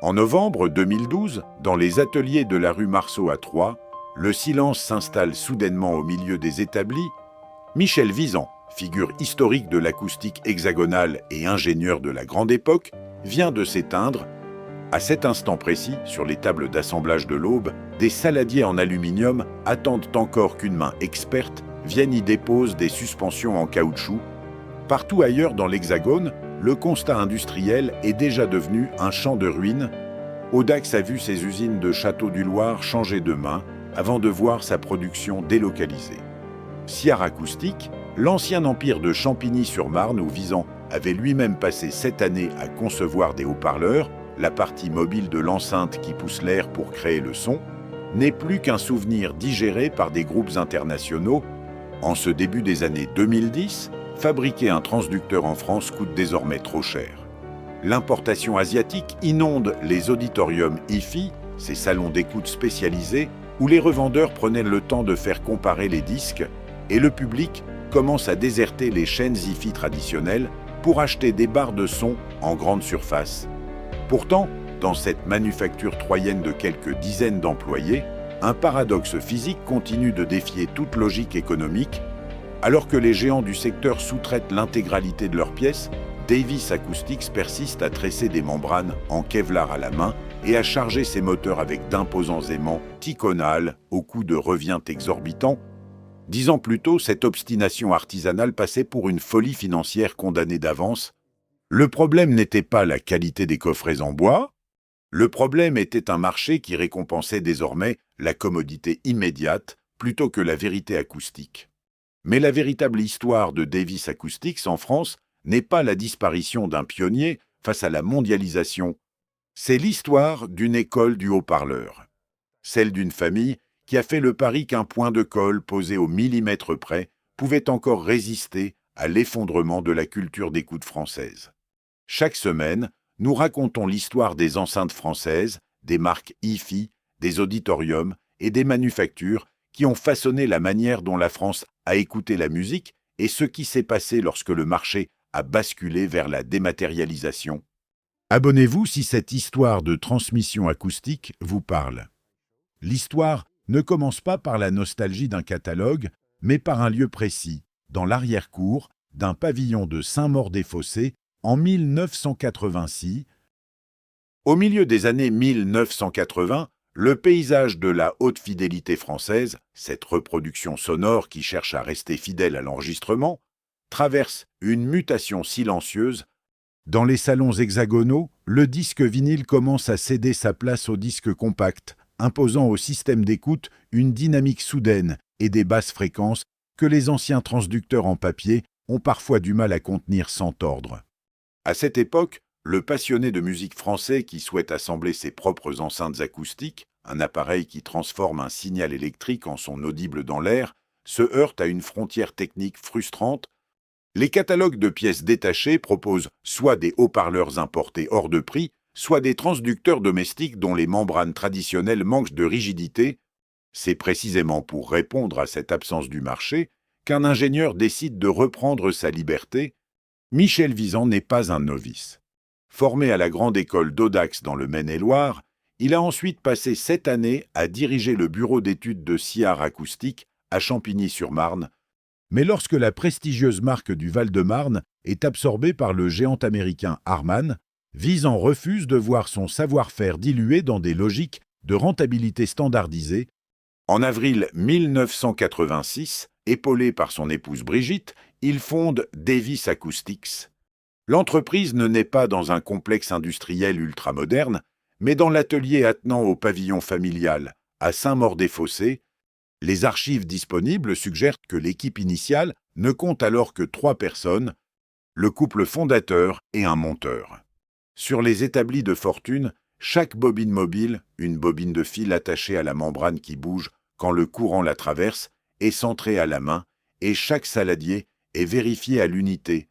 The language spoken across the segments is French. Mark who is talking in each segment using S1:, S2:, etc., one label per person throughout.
S1: En novembre 2012, dans les ateliers de la rue Marceau à Troyes, le silence s'installe soudainement au milieu des établis. Michel Visan, figure historique de l'acoustique hexagonale et ingénieur de la grande époque, vient de s'éteindre. À cet instant précis, sur les tables d'assemblage de l'Aube, des saladiers en aluminium attendent encore qu'une main experte vienne y déposer des suspensions en caoutchouc. Partout ailleurs dans l'Hexagone, le constat industriel est déjà devenu un champ de ruines. Audax a vu ses usines de Château du Loir changer de main avant de voir sa production délocalisée. Siar Acoustique, l'ancien empire de Champigny-sur-Marne où Visan avait lui-même passé 7 années à concevoir des haut-parleurs, la partie mobile de l'enceinte qui pousse l'air pour créer le son, n'est plus qu'un souvenir digéré par des groupes internationaux. En ce début des années 2010, fabriquer un transducteur en France coûte désormais trop cher. L'importation asiatique inonde les auditoriums hi-fi, ces salons d'écoute spécialisés, où les revendeurs prenaient le temps de faire comparer les disques, et le public commence à déserter les chaînes hi-fi traditionnelles pour acheter des barres de son en grande surface. Pourtant, dans cette manufacture troyenne de quelques dizaines d'employés, un paradoxe physique continue de défier toute logique économique. Alors que les géants du secteur sous-traitent l'intégralité de leurs pièces, Davis Acoustics persiste à tresser des membranes en Kevlar à la main et à charger ses moteurs avec d'imposants aimants Ticonal au coût de revient exorbitant. 10 ans plus tôt, cette obstination artisanale passait pour une folie financière condamnée d'avance. Le problème n'était pas la qualité des coffrets en bois, le problème était un marché qui récompensait désormais la commodité immédiate plutôt que la vérité acoustique. Mais la véritable histoire de Davis Acoustics en France n'est pas la disparition d'un pionnier face à la mondialisation. C'est l'histoire d'une école du haut-parleur. Celle d'une famille qui a fait le pari qu'un point de colle posé au millimètre près pouvait encore résister à l'effondrement de la culture d'écoute française. Chaque semaine, nous racontons l'histoire des enceintes françaises, des marques hi-fi, des auditoriums et des manufactures qui ont façonné la manière dont la France a écouté la musique et ce qui s'est passé lorsque le marché a basculé vers la dématérialisation. Abonnez-vous si cette histoire de transmission acoustique vous parle. L'histoire ne commence pas par la nostalgie d'un catalogue, mais par un lieu précis, dans l'arrière-cour d'un pavillon de Saint-Maur-des-Fossés en 1986. Au milieu des années 1980, le paysage de la haute fidélité française, cette reproduction sonore qui cherche à rester fidèle à l'enregistrement, traverse une mutation silencieuse. Dans les salons hexagonaux, le disque vinyle commence à céder sa place au disque compact, imposant au système d'écoute une dynamique soudaine et des basses fréquences que les anciens transducteurs en papier ont parfois du mal à contenir sans tordre. À cette époque, le passionné de musique français qui souhaite assembler ses propres enceintes acoustiques, un appareil qui transforme un signal électrique en son audible dans l'air, se heurte à une frontière technique frustrante. Les catalogues de pièces détachées proposent soit des haut-parleurs importés hors de prix, soit des transducteurs domestiques dont les membranes traditionnelles manquent de rigidité. C'est précisément pour répondre à cette absence du marché qu'un ingénieur décide de reprendre sa liberté. Michel Visan n'est pas un novice. Formé à la grande école d'Audax dans le Maine-et-Loire, il a ensuite passé 7 années à diriger le bureau d'études de Siar Acoustique à Champigny-sur-Marne. Mais lorsque la prestigieuse marque du Val-de-Marne est absorbée par le géant américain Harman, Visan refuse de voir son savoir-faire dilué dans des logiques de rentabilité standardisées. En avril 1986, épaulé par son épouse Brigitte, il fonde Davis Acoustics. L'entreprise ne naît pas dans un complexe industriel ultramoderne, mais dans l'atelier attenant au pavillon familial, à Saint-Maur-des-Fossés. Les archives disponibles suggèrent que l'équipe initiale ne compte alors que 3 personnes, le couple fondateur et un monteur. Sur les établis de fortune, chaque bobine mobile, une bobine de fil attachée à la membrane qui bouge quand le courant la traverse, est centrée à la main et chaque saladier est vérifié à l'unité.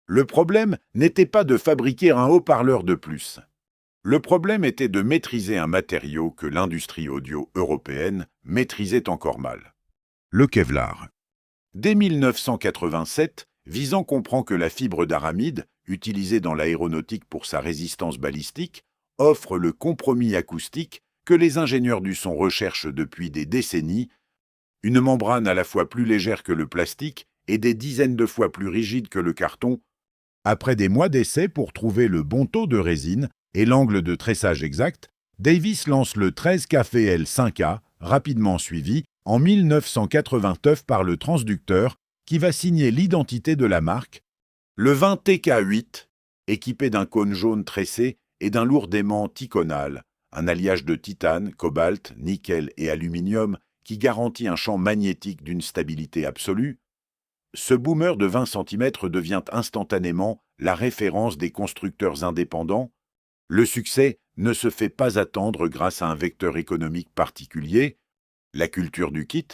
S1: Le problème n'était pas de fabriquer un haut-parleur de plus. Le problème était de maîtriser un matériau que l'industrie audio européenne maîtrisait encore mal. Le Kevlar. Dès 1987, Visan comprend que la fibre d'aramide, utilisée dans l'aéronautique pour sa résistance balistique, offre le compromis acoustique que les ingénieurs du son recherchent depuis des décennies, une membrane à la fois plus légère que le plastique et des dizaines de fois plus rigide que le carton. Après des mois d'essais pour trouver le bon taux de résine et l'angle de tressage exact, Davis lance le 13KFL5A, rapidement suivi, en 1989 par le transducteur, qui va signer l'identité de la marque, le 20TK8, équipé d'un cône jaune tressé et d'un lourd aimant ticonal, un alliage de titane, cobalt, nickel et aluminium qui garantit un champ magnétique d'une stabilité absolue. Ce boomer de 20 cm devient instantanément la référence des constructeurs indépendants. Le succès ne se fait pas attendre grâce à un vecteur économique particulier, la culture du kit.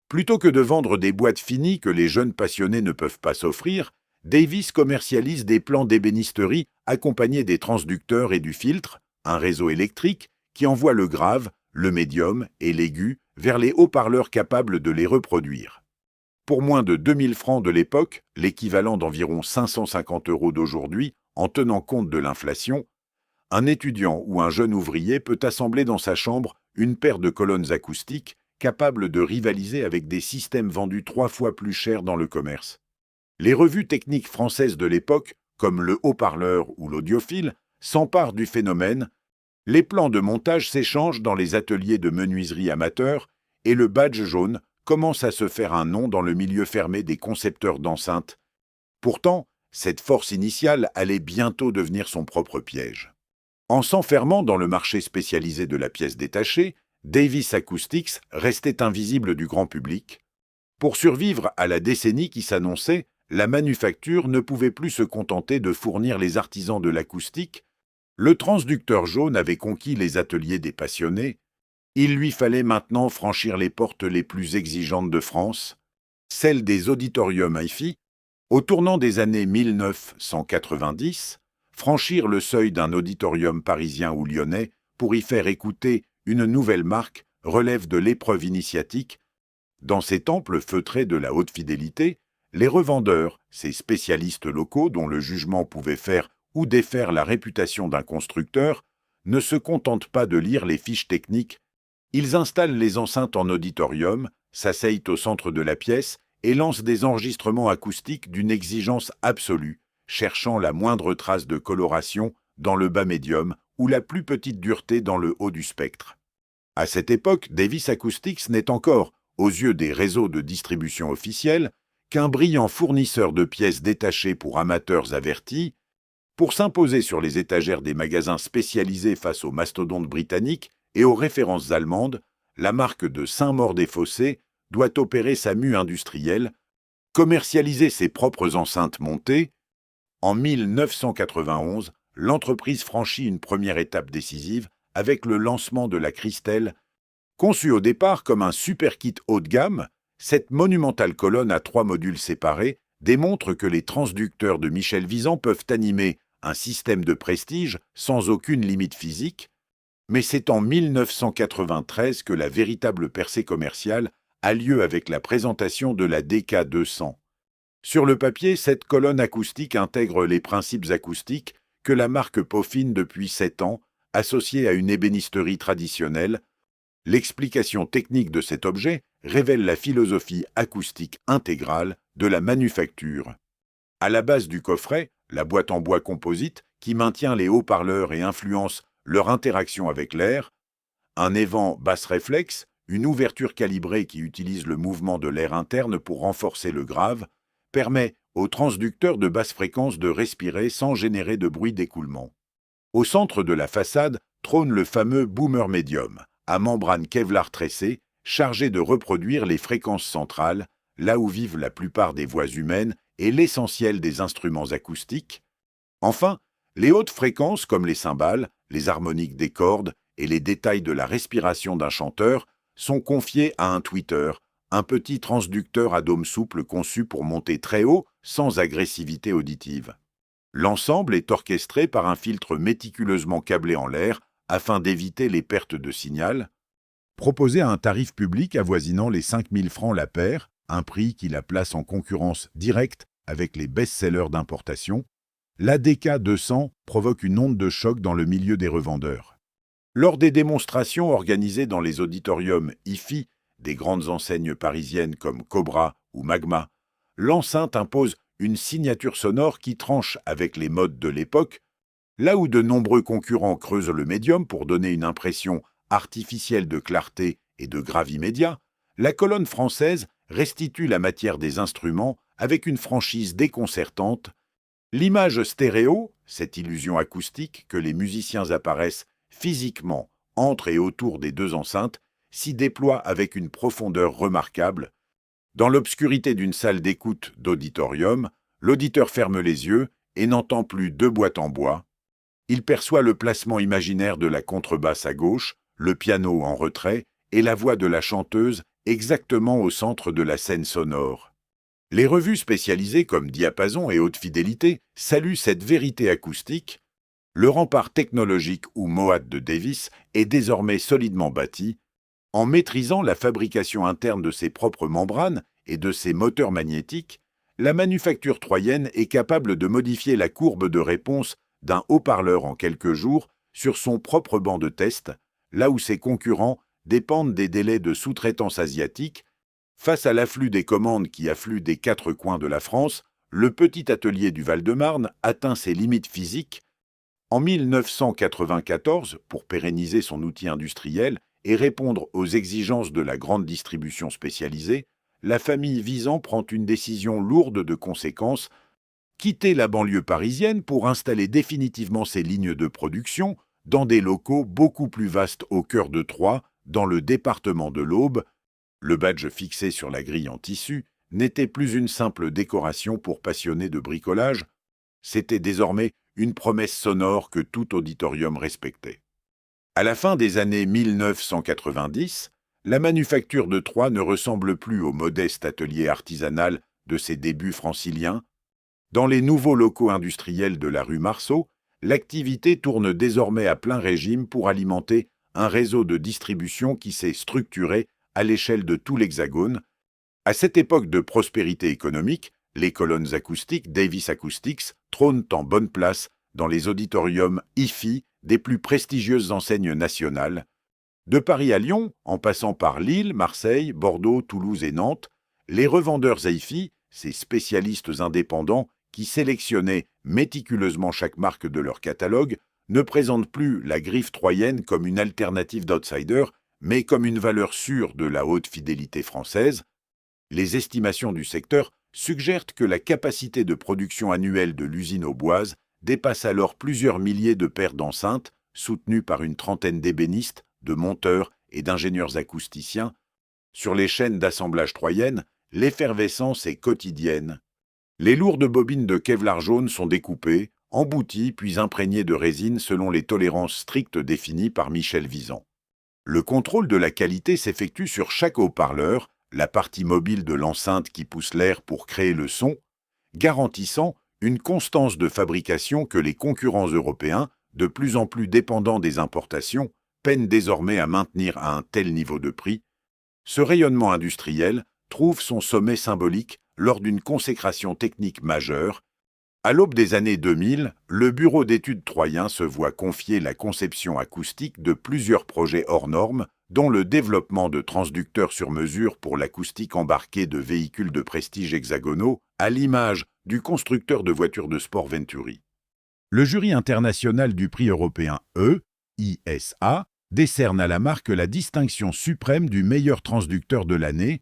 S1: Plutôt que de vendre des boîtes finies que les jeunes passionnés ne peuvent pas s'offrir, Davis commercialise des plans d'ébénisterie accompagnés des transducteurs et du filtre, un réseau électrique qui envoie le grave, le médium et l'aigu vers les haut-parleurs capables de les reproduire. Pour moins de 2000 francs de l'époque, l'équivalent d'environ 550 € d'aujourd'hui, en tenant compte de l'inflation, un étudiant ou un jeune ouvrier peut assembler dans sa chambre une paire de colonnes acoustiques capables de rivaliser avec des systèmes vendus 3 fois plus cher dans le commerce. Les revues techniques françaises de l'époque, comme le haut-parleur ou l'audiophile, s'emparent du phénomène. Les plans de montage s'échangent dans les ateliers de menuiserie amateurs et le badge jaune commence à se faire un nom dans le milieu fermé des concepteurs d'enceintes. Pourtant, cette force initiale allait bientôt devenir son propre piège. En s'enfermant dans le marché spécialisé de la pièce détachée, Davis Acoustics restait invisible du grand public. Pour survivre à la décennie qui s'annonçait, la manufacture ne pouvait plus se contenter de fournir les artisans de l'acoustique. Le transducteur jaune avait conquis les ateliers des passionnés. Il lui fallait maintenant franchir les portes les plus exigeantes de France, celles des auditoriums hi-fi. Au tournant des années 1990, franchir le seuil d'un auditorium parisien ou lyonnais pour y faire écouter une nouvelle marque relève de l'épreuve initiatique. Dans ces temples feutrés de la haute fidélité, les revendeurs, ces spécialistes locaux dont le jugement pouvait faire ou défaire la réputation d'un constructeur, ne se contentent pas de lire les fiches techniques. Ils installent les enceintes en auditorium, s'asseyent au centre de la pièce et lancent des enregistrements acoustiques d'une exigence absolue, cherchant la moindre trace de coloration dans le bas médium ou la plus petite dureté dans le haut du spectre. À cette époque, Davis Acoustics n'est encore, aux yeux des réseaux de distribution officiels, qu'un brillant fournisseur de pièces détachées pour amateurs avertis. Pour s'imposer sur les étagères des magasins spécialisés face aux mastodontes britanniques et aux références allemandes, la marque de Saint-Maur-des-Fossés doit opérer sa mue industrielle, commercialiser ses propres enceintes montées. En 1991, l'entreprise franchit une première étape décisive avec le lancement de la Christelle. Conçue au départ comme un super kit haut de gamme, cette monumentale colonne à 3 modules séparés démontre que les transducteurs de Michel Visan peuvent animer un système de prestige sans aucune limite physique. Mais c'est en 1993 que la véritable percée commerciale a lieu avec la présentation de la DK200. Sur le papier, cette colonne acoustique intègre les principes acoustiques que la marque peaufine depuis 7 ans, associée à une ébénisterie traditionnelle. L'explication technique de cet objet révèle la philosophie acoustique intégrale de la manufacture. À la base du coffret, la boîte en bois composite qui maintient les haut-parleurs et influence leur interaction avec l'air, un évent basse réflexe, une ouverture calibrée qui utilise le mouvement de l'air interne pour renforcer le grave, permet au transducteur de basse fréquence de respirer sans générer de bruit d'écoulement. Au centre de la façade trône le fameux boomer médium, à membrane Kevlar tressée, chargé de reproduire les fréquences centrales, là où vivent la plupart des voix humaines et l'essentiel des instruments acoustiques. Enfin, les hautes fréquences comme les cymbales, les harmoniques des cordes et les détails de la respiration d'un chanteur sont confiés à un tweeter, un petit transducteur à dôme souple conçu pour monter très haut sans agressivité auditive. L'ensemble est orchestré par un filtre méticuleusement câblé en l'air afin d'éviter les pertes de signal. Proposé à un tarif public avoisinant les 5000 francs la paire, un prix qui la place en concurrence directe avec les best-sellers d'importation, l'ADK 200 provoque une onde de choc dans le milieu des revendeurs. Lors des démonstrations organisées dans les auditoriums IFI des grandes enseignes parisiennes comme Cobra ou Magma, l'enceinte impose une signature sonore qui tranche avec les modes de l'époque, là où de nombreux concurrents creusent le médium pour donner une impression artificielle de clarté et de gravimédia, la colonne française restitue la matière des instruments avec une franchise déconcertante. L'image stéréo, cette illusion acoustique que les musiciens apparaissent physiquement entre et autour des deux enceintes, s'y déploie avec une profondeur remarquable. Dans l'obscurité d'une salle d'écoute d'auditorium, l'auditeur ferme les yeux et n'entend plus deux boîtes en bois. Il perçoit le placement imaginaire de la contrebasse à gauche, le piano en retrait et la voix de la chanteuse exactement au centre de la scène sonore. Les revues spécialisées comme Diapason et Haute Fidélité saluent cette vérité acoustique. Le rempart technologique ou MOAT de Davis est désormais solidement bâti. En maîtrisant la fabrication interne de ses propres membranes et de ses moteurs magnétiques, la manufacture troyenne est capable de modifier la courbe de réponse d'un haut-parleur en quelques jours sur son propre banc de test, là où ses concurrents dépendent des délais de sous-traitance asiatiques. Face à l'afflux des commandes qui affluent des quatre coins de la France, le petit atelier du Val-de-Marne atteint ses limites physiques. En 1994, pour pérenniser son outil industriel et répondre aux exigences de la grande distribution spécialisée, la famille Visan prend une décision lourde de conséquences: quitter la banlieue parisienne pour installer définitivement ses lignes de production dans des locaux beaucoup plus vastes au cœur de Troyes, dans le département de l'Aube. Le badge fixé sur la grille en tissu n'était plus une simple décoration pour passionnés de bricolage, c'était désormais une promesse sonore que tout auditorium respectait. À la fin des années 1990, la manufacture de Troyes ne ressemble plus au modeste atelier artisanal de ses débuts franciliens. Dans les nouveaux locaux industriels de la rue Marceau, l'activité tourne désormais à plein régime pour alimenter un réseau de distribution qui s'est structuré à l'échelle de tout l'Hexagone. À cette époque de prospérité économique, les colonnes acoustiques Davis Acoustics trônent en bonne place dans les auditoriums IFI des plus prestigieuses enseignes nationales. De Paris à Lyon, en passant par Lille, Marseille, Bordeaux, Toulouse et Nantes, les revendeurs IFI, ces spécialistes indépendants qui sélectionnaient méticuleusement chaque marque de leur catalogue, ne présentent plus la griffe troyenne comme une alternative d'outsider, mais comme une valeur sûre de la haute fidélité française. Les estimations du secteur suggèrent que la capacité de production annuelle de l'usine auboise dépasse alors plusieurs milliers de paires d'enceintes, soutenues par une trentaine d'ébénistes, de monteurs et d'ingénieurs acousticiens. Sur les chaînes d'assemblage troyennes, l'effervescence est quotidienne. Les lourdes bobines de Kevlar jaune sont découpées, embouties puis imprégnées de résine selon les tolérances strictes définies par Michel Visan. Le contrôle de la qualité s'effectue sur chaque haut-parleur, la partie mobile de l'enceinte qui pousse l'air pour créer le son, garantissant une constance de fabrication que les concurrents européens, de plus en plus dépendants des importations, peinent désormais à maintenir à un tel niveau de prix. Ce rayonnement industriel trouve son sommet symbolique lors d'une consécration technique majeure. À l'aube des années 2000, le bureau d'études troyen se voit confier la conception acoustique de plusieurs projets hors normes, dont le développement de transducteurs sur mesure pour l'acoustique embarquée de véhicules de prestige hexagonaux, à l'image du constructeur de voitures de sport Venturi. Le jury international du prix européen EISA décerne à la marque la distinction suprême du meilleur transducteur de l'année.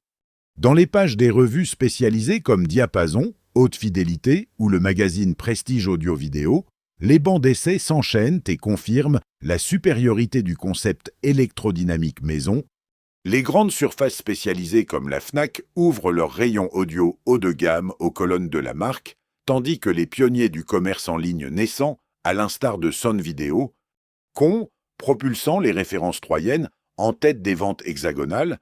S1: Dans les pages des revues spécialisées comme Diapason, Haute Fidélité ou le magazine Prestige Audio-Vidéo, les bancs d'essai s'enchaînent et confirment la supériorité du concept électrodynamique maison. Les grandes surfaces spécialisées comme la Fnac ouvrent leurs rayons audio haut de gamme aux colonnes de la marque, tandis que les pionniers du commerce en ligne naissant, à l'instar de Son Vidéo, propulsant les références troyennes en tête des ventes hexagonales.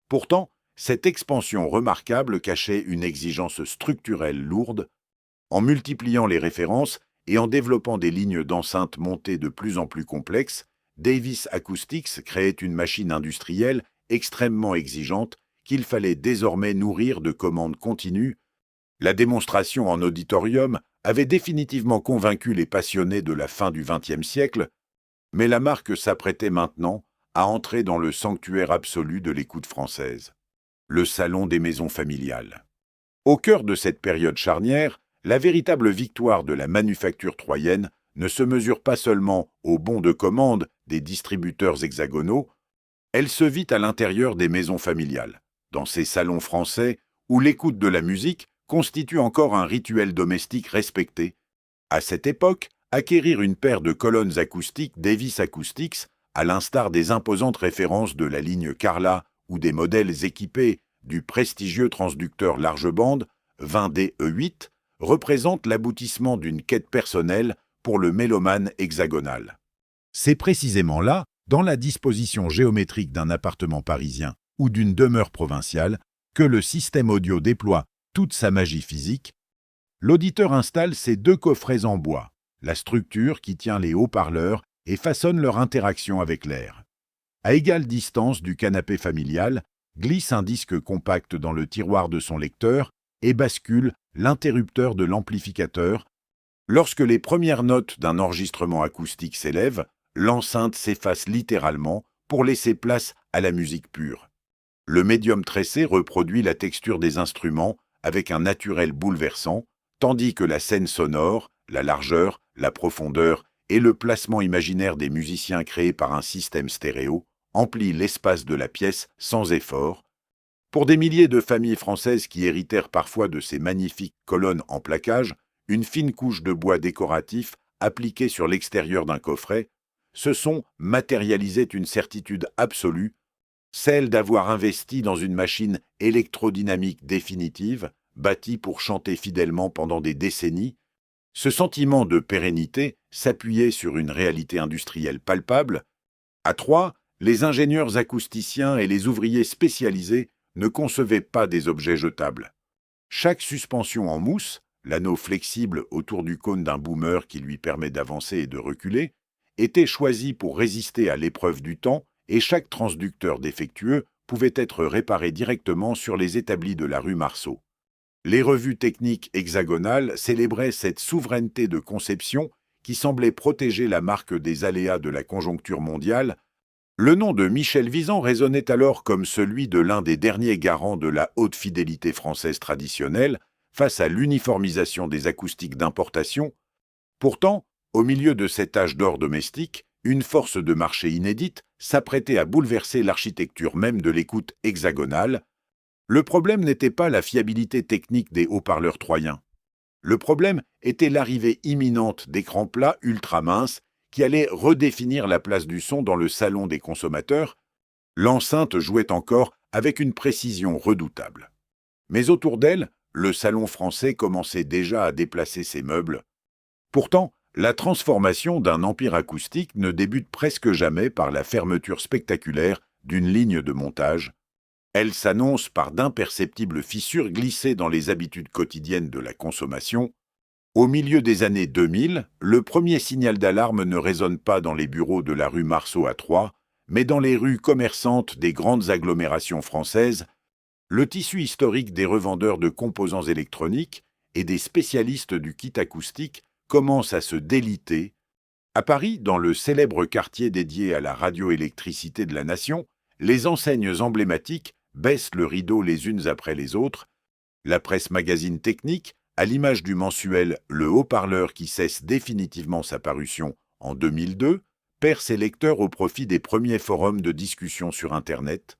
S1: Pourtant, cette expansion remarquable cachait une exigence structurelle lourde. En multipliant les références et en développant des lignes d'enceintes montées de plus en plus complexes, Davis Acoustics créait une machine industrielle extrêmement exigeante qu'il fallait désormais nourrir de commandes continues. La démonstration en auditorium avait définitivement convaincu les passionnés de la fin du XXe siècle, mais la marque s'apprêtait maintenant à entrer dans le sanctuaire absolu de l'écoute française, le salon des maisons familiales. Au cœur de cette période charnière, la véritable victoire de la manufacture troyenne ne se mesure pas seulement au bons de commande des distributeurs hexagonaux, elle se vit à l'intérieur des maisons familiales, dans ces salons français où l'écoute de la musique constitue encore un rituel domestique respecté. À cette époque, acquérir une paire de colonnes acoustiques Davis Acoustics, à l'instar des imposantes références de la ligne Carla ou des modèles équipés du prestigieux transducteur large bande 20D-E8, représente l'aboutissement d'une quête personnelle pour le mélomane hexagonal. C'est précisément là, dans la disposition géométrique d'un appartement parisien ou d'une demeure provinciale, que le système audio déploie toute sa magie physique. L'auditeur installe ses deux coffrets en bois, la structure qui tient les haut-parleurs et façonne leur interaction avec l'air. À égale distance du canapé familial, glisse un disque compact dans le tiroir de son lecteur et bascule l'interrupteur de l'amplificateur. Lorsque les premières notes d'un enregistrement acoustique s'élèvent, l'enceinte s'efface littéralement pour laisser place à la musique pure. Le médium tressé reproduit la texture des instruments avec un naturel bouleversant, tandis que la scène sonore, la largeur, la profondeur et le placement imaginaire des musiciens créés par un système stéréo emplit l'espace de la pièce sans effort. Pour des milliers de familles françaises qui héritèrent parfois de ces magnifiques colonnes en plaquage, une fine couche de bois décoratif appliquée sur l'extérieur d'un coffret, ce son matérialisait une certitude absolue, celle d'avoir investi dans une machine électrodynamique définitive, bâtie pour chanter fidèlement pendant des décennies. Ce sentiment de pérennité s'appuyait sur une réalité industrielle palpable. À Troyes, les ingénieurs acousticiens et les ouvriers spécialisés ne concevaient pas des objets jetables. Chaque suspension en mousse, l'anneau flexible autour du cône d'un boomer qui lui permet d'avancer et de reculer, était choisie pour résister à l'épreuve du temps et chaque transducteur défectueux pouvait être réparé directement sur les établis de la rue Marceau. Les revues techniques hexagonales célébraient cette souveraineté de conception qui semblait protéger la marque des aléas de la conjoncture mondiale. Le nom de Michel Visan résonnait alors comme celui de l'un des derniers garants de la haute fidélité française traditionnelle face à l'uniformisation des acoustiques d'importation. Pourtant, au milieu de cet âge d'or domestique, une force de marché inédite s'apprêtait à bouleverser l'architecture même de l'écoute hexagonale. Le problème n'était pas la fiabilité technique des haut-parleurs troyens. Le problème était l'arrivée imminente d'écrans plats ultra minces qui allaient redéfinir la place du son dans le salon des consommateurs. L'enceinte jouait encore avec une précision redoutable. Mais autour d'elle, le salon français commençait déjà à déplacer ses meubles. Pourtant, la transformation d'un empire acoustique ne débute presque jamais par la fermeture spectaculaire d'une ligne de montage. Elle s'annonce par d'imperceptibles fissures glissées dans les habitudes quotidiennes de la consommation. Au milieu des années 2000, le premier signal d'alarme ne résonne pas dans les bureaux de la rue Marceau à Troyes, mais dans les rues commerçantes des grandes agglomérations françaises. Le tissu historique des revendeurs de composants électroniques et des spécialistes du kit acoustique commence à se déliter. À Paris, dans le célèbre quartier dédié à la radioélectricité de la Nation, les enseignes emblématiques baissent le rideau les unes après les autres. La presse magazine technique, à l'image du mensuel Le Haut-Parleur qui cesse définitivement sa parution en 2002, perd ses lecteurs au profit des premiers forums de discussion sur Internet.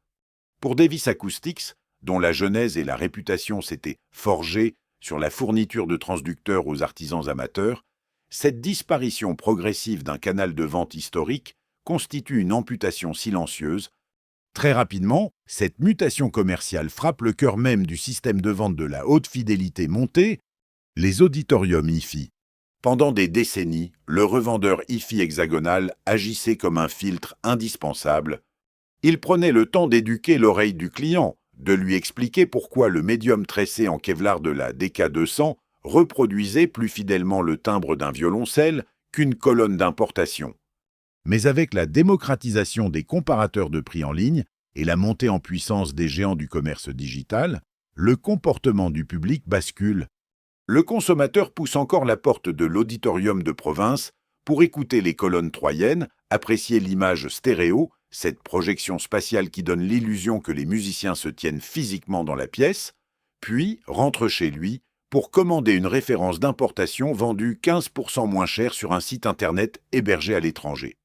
S1: Pour Davis Acoustics, dont la genèse et la réputation s'étaient forgées sur la fourniture de transducteurs aux artisans amateurs, cette disparition progressive d'un canal de vente historique constitue une amputation silencieuse. Très rapidement, cette mutation commerciale frappe le cœur même du système de vente de la haute fidélité montée, les auditoriums hi-fi. Pendant des décennies, le revendeur hi-fi hexagonal agissait comme un filtre indispensable. Il prenait le temps d'éduquer l'oreille du client, de lui expliquer pourquoi le médium tressé en Kevlar de la DK200 reproduisait plus fidèlement le timbre d'un violoncelle qu'une colonne d'importation. Mais avec la démocratisation des comparateurs de prix en ligne et la montée en puissance des géants du commerce digital, le comportement du public bascule. Le consommateur pousse encore la porte de l'auditorium de province pour écouter les colonnes troyennes, apprécier l'image stéréo, cette projection spatiale qui donne l'illusion que les musiciens se tiennent physiquement dans la pièce, puis rentre chez lui pour commander une référence d'importation vendue 15% moins cher sur un site internet hébergé à l'étranger.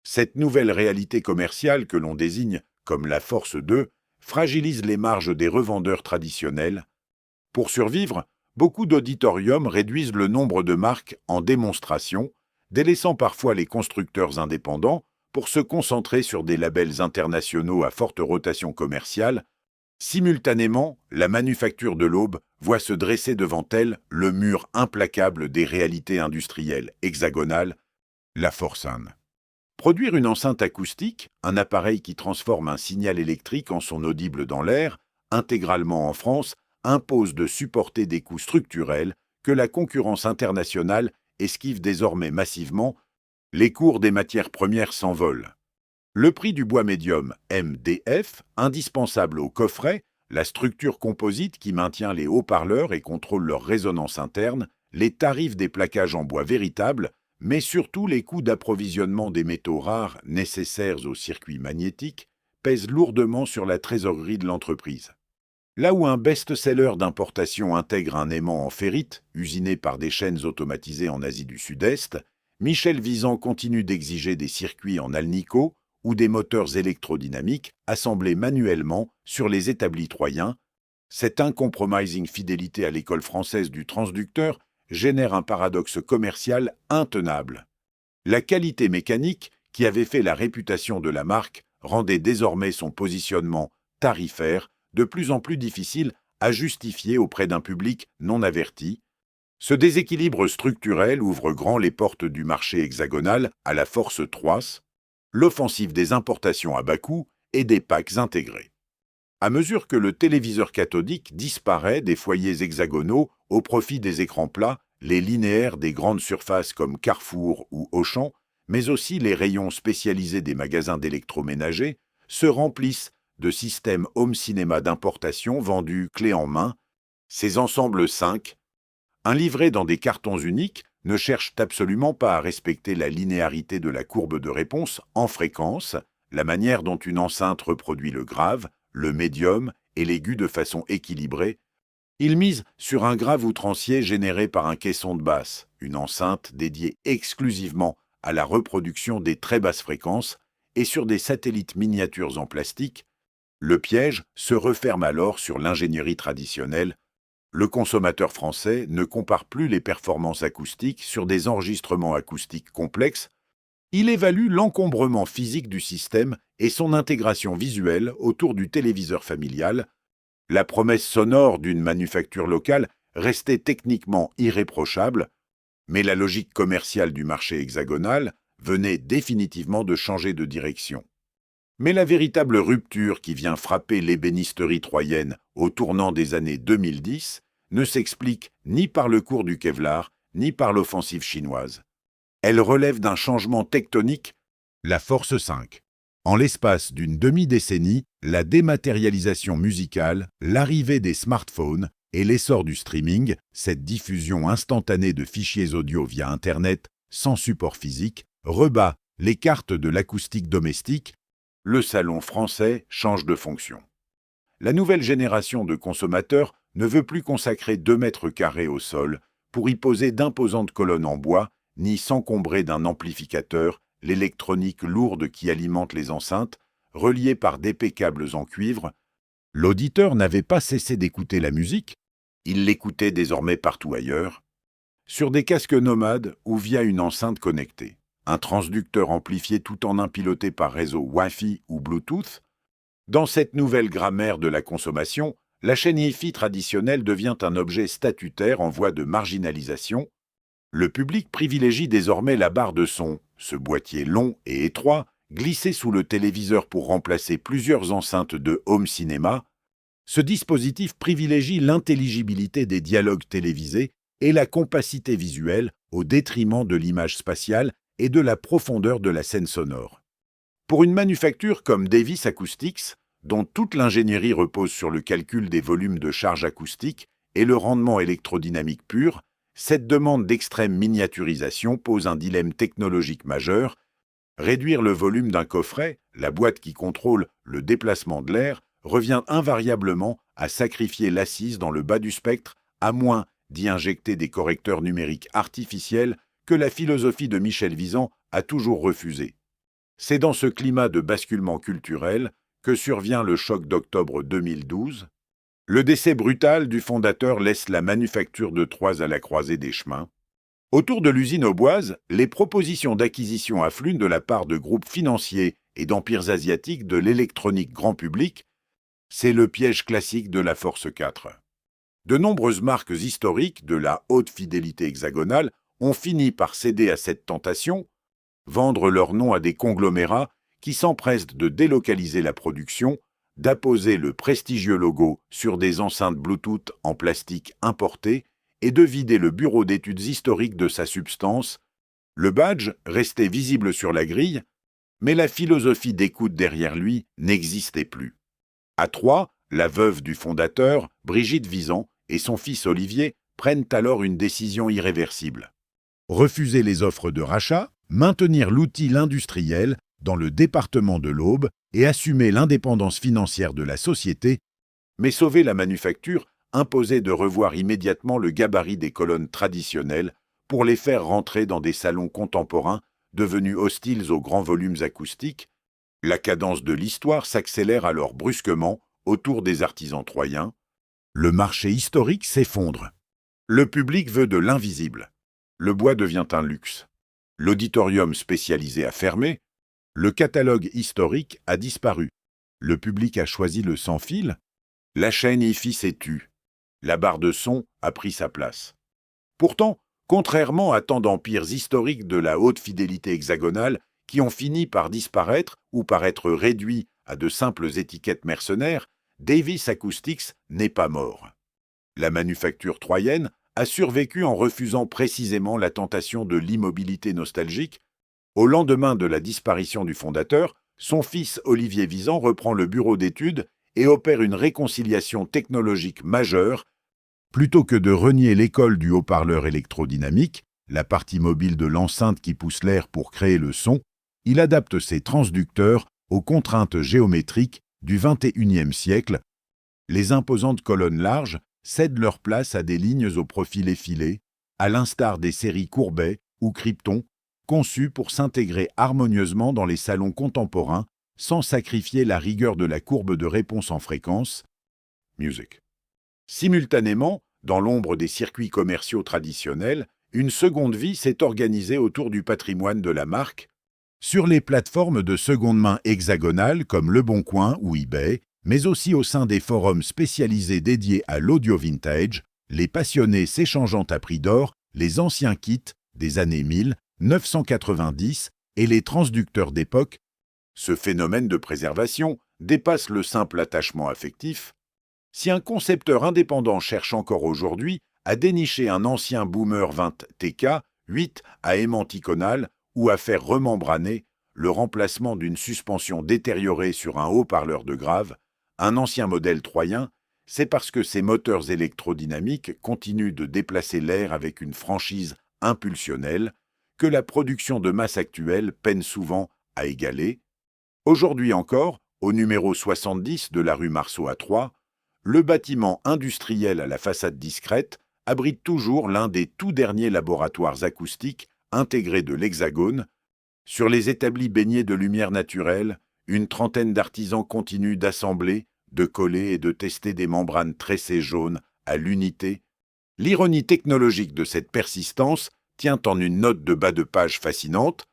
S1: Cette nouvelle réalité commerciale que l'on désigne comme la force 2 fragilise les marges des revendeurs traditionnels. Pour survivre, beaucoup d'auditoriums réduisent le nombre de marques en démonstration, délaissant parfois les constructeurs indépendants pour se concentrer sur des labels internationaux à forte rotation commerciale. Simultanément, la manufacture de l'aube voit se dresser devant elle le mur implacable des réalités industrielles hexagonales, la force 1. Produire une enceinte acoustique, un appareil qui transforme un signal électrique en son audible dans l'air, intégralement en France, impose de supporter des coûts structurels que la concurrence internationale esquive désormais massivement. Les cours des matières premières s'envolent. Le prix du bois médium MDF, indispensable au coffret, la structure composite qui maintient les haut-parleurs et contrôle leur résonance interne, les tarifs des plaquages en bois véritables, mais surtout les coûts d'approvisionnement des métaux rares nécessaires au circuit magnétique, pèsent lourdement sur la trésorerie de l'entreprise. Là où un best-seller d'importation intègre un aimant en ferrite, usiné par des chaînes automatisées en Asie du Sud-Est, Michel Visan continue d'exiger des circuits en alnico ou des moteurs électrodynamiques assemblés manuellement sur les établis troyens. Cette uncompromising fidélité à l'école française du transducteur génère un paradoxe commercial intenable. La qualité mécanique, qui avait fait la réputation de la marque, rendait désormais son positionnement tarifaire de plus en plus difficile à justifier auprès d'un public non averti. Ce déséquilibre structurel ouvre grand les portes du marché hexagonal à la force 3, l'offensive des importations à bas coût et des packs intégrés. À mesure que le téléviseur cathodique disparaît des foyers hexagonaux au profit des écrans plats, les linéaires des grandes surfaces comme Carrefour ou Auchan, mais aussi les rayons spécialisés des magasins d'électroménager, se remplissent de systèmes home cinéma d'importation vendus clé en main. Ces ensembles 5, un livret dans des cartons uniques, ne cherchent absolument pas à respecter la linéarité de la courbe de réponse en fréquence, la manière dont une enceinte reproduit le grave, le médium et l'aigu de façon équilibrée. Ils misent sur un grave outrancier généré par un caisson de basse, une enceinte dédiée exclusivement à la reproduction des très basses fréquences, et sur des satellites miniatures en plastique. Le piège se referme alors sur l'ingénierie traditionnelle. Le consommateur français ne compare plus les performances acoustiques sur des enregistrements acoustiques complexes. Il évalue l'encombrement physique du système et son intégration visuelle autour du téléviseur familial. La promesse sonore d'une manufacture locale restait techniquement irréprochable, mais la logique commerciale du marché hexagonal venait définitivement de changer de direction. Mais la véritable rupture qui vient frapper l'ébénisterie troyenne au tournant des années 2010 ne s'explique ni par le cours du Kevlar, ni par l'offensive chinoise. Elle relève d'un changement tectonique, la force 5. En l'espace d'une demi-décennie, la dématérialisation musicale, l'arrivée des smartphones et l'essor du streaming, cette diffusion instantanée de fichiers audio via Internet sans support physique, rebat les cartes de l'acoustique domestique. Le salon français change de fonction. La nouvelle génération de consommateurs ne veut plus consacrer 2 mètres carrés au sol pour y poser d'imposantes colonnes en bois, ni s'encombrer d'un amplificateur, l'électronique lourde qui alimente les enceintes, reliée par d'épais câbles en cuivre. L'auditeur n'avait pas cessé d'écouter la musique, il l'écoutait désormais partout ailleurs, sur des casques nomades ou via une enceinte connectée. Un transducteur amplifié tout en un piloté par réseau Wi-Fi ou Bluetooth. Dans cette nouvelle grammaire de la consommation, la chaîne Hi-Fi traditionnelle devient un objet statutaire en voie de marginalisation. Le public privilégie désormais la barre de son, ce boîtier long et étroit, glissé sous le téléviseur pour remplacer plusieurs enceintes de home cinéma. Ce dispositif privilégie l'intelligibilité des dialogues télévisés et la compacité visuelle au détriment de l'image spatiale et de la profondeur de la scène sonore. Pour une manufacture comme Davis Acoustics, dont toute l'ingénierie repose sur le calcul des volumes de charge acoustique et le rendement électrodynamique pur, cette demande d'extrême miniaturisation pose un dilemme technologique majeur. Réduire le volume d'un coffret, la boîte qui contrôle le déplacement de l'air, revient invariablement à sacrifier l'assise dans le bas du spectre, à moins d'y injecter des correcteurs numériques artificiels que la philosophie de Michel Visan a toujours refusé. C'est dans ce climat de basculement culturel que survient le choc d'octobre 2012. Le décès brutal du fondateur laisse la manufacture de Troyes à la croisée des chemins. Autour de l'usine Auboise, les propositions d'acquisition affluent de la part de groupes financiers et d'empires asiatiques de l'électronique grand public. C'est le piège classique de la Force 4. De nombreuses marques historiques de la haute fidélité hexagonale ont fini par céder à cette tentation, vendre leur nom à des conglomérats qui s'empressent de délocaliser la production, d'apposer le prestigieux logo sur des enceintes Bluetooth en plastique importé et de vider le bureau d'études historiques de sa substance. Le badge restait visible sur la grille, mais la philosophie d'écoute derrière lui n'existait plus. À Troyes, la veuve du fondateur, Brigitte Visan, et son fils Olivier prennent alors une décision irréversible. Refuser les offres de rachat, maintenir l'outil industriel dans le département de l'Aube et assumer l'indépendance financière de la société, mais sauver la manufacture imposait de revoir immédiatement le gabarit des colonnes traditionnelles pour les faire rentrer dans des salons contemporains devenus hostiles aux grands volumes acoustiques. La cadence de l'histoire s'accélère alors brusquement autour des artisans troyens. Le marché historique s'effondre. Le public veut de l'invisible. Le bois devient un luxe. L'auditorium spécialisé a fermé. Le catalogue historique a disparu. Le public a choisi le sans-fil. La chaîne hi-fi s'est tue. La barre de son a pris sa place. Pourtant, contrairement à tant d'empires historiques de la haute fidélité hexagonale qui ont fini par disparaître ou par être réduits à de simples étiquettes mercenaires, Davis Acoustics n'est pas mort. La manufacture troyenne a survécu en refusant précisément la tentation de l'immobilité nostalgique. Au lendemain de la disparition du fondateur, son fils Olivier Visan reprend le bureau d'études et opère une réconciliation technologique majeure. Plutôt que de renier l'école du haut-parleur électrodynamique, la partie mobile de l'enceinte qui pousse l'air pour créer le son, il adapte ses transducteurs aux contraintes géométriques du XXIe siècle. Les imposantes colonnes larges cèdent leur place à des lignes au profil effilé, à l'instar des séries Courbet ou Krypton, conçues pour s'intégrer harmonieusement dans les salons contemporains sans sacrifier la rigueur de la courbe de réponse en fréquence. Music. Simultanément, dans l'ombre des circuits commerciaux traditionnels, une seconde vie s'est organisée autour du patrimoine de la marque. Sur les plateformes de seconde main hexagonales comme Le Bon Coin ou eBay, mais aussi au sein des forums spécialisés dédiés à l'audio vintage, les passionnés s'échangeant à prix d'or les anciens kits des années 1990 et les transducteurs d'époque. Ce phénomène de préservation dépasse le simple attachement affectif. Si un concepteur indépendant cherche encore aujourd'hui à dénicher un ancien Boomer 20 TK, 8 à aimanticonal ou à faire remembraner le remplacement d'une suspension détériorée sur un haut-parleur de grave, un ancien modèle troyen, c'est parce que ces moteurs électrodynamiques continuent de déplacer l'air avec une franchise impulsionnelle que la production de masse actuelle peine souvent à égaler. Aujourd'hui encore, au numéro 70 de la rue Marceau à Troyes, le bâtiment industriel à la façade discrète abrite toujours l'un des tout derniers laboratoires acoustiques intégrés de l'Hexagone. Sur les établis baignés de lumière naturelle, une trentaine d'artisans continuent d'assembler, de coller et de tester des membranes tressées jaunes à l'unité. L'ironie technologique de cette persistance tient en une note de bas de page fascinante.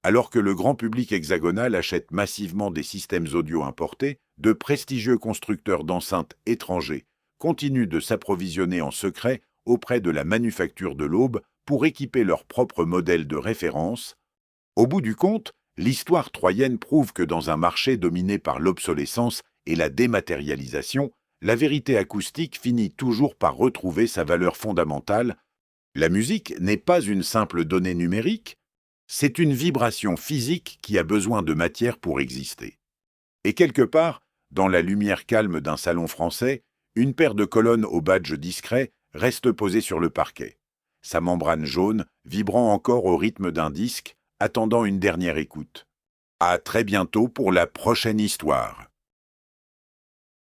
S1: Alors que le grand public hexagonal achète massivement des systèmes audio importés, de prestigieux constructeurs d'enceintes étrangers continuent de s'approvisionner en secret auprès de la manufacture de l'Aube pour équiper leurs propres modèles de référence. Au bout du compte, l'histoire troyenne prouve que dans un marché dominé par l'obsolescence et la dématérialisation, la vérité acoustique finit toujours par retrouver sa valeur fondamentale. La musique n'est pas une simple donnée numérique, c'est une vibration physique qui a besoin de matière pour exister. Et quelque part, dans la lumière calme d'un salon français, Une paire de colonnes au badge discret reste posée sur le parquet. Sa membrane jaune vibrant encore au rythme d'un disque, attendant une dernière écoute. À très bientôt pour la prochaine histoire.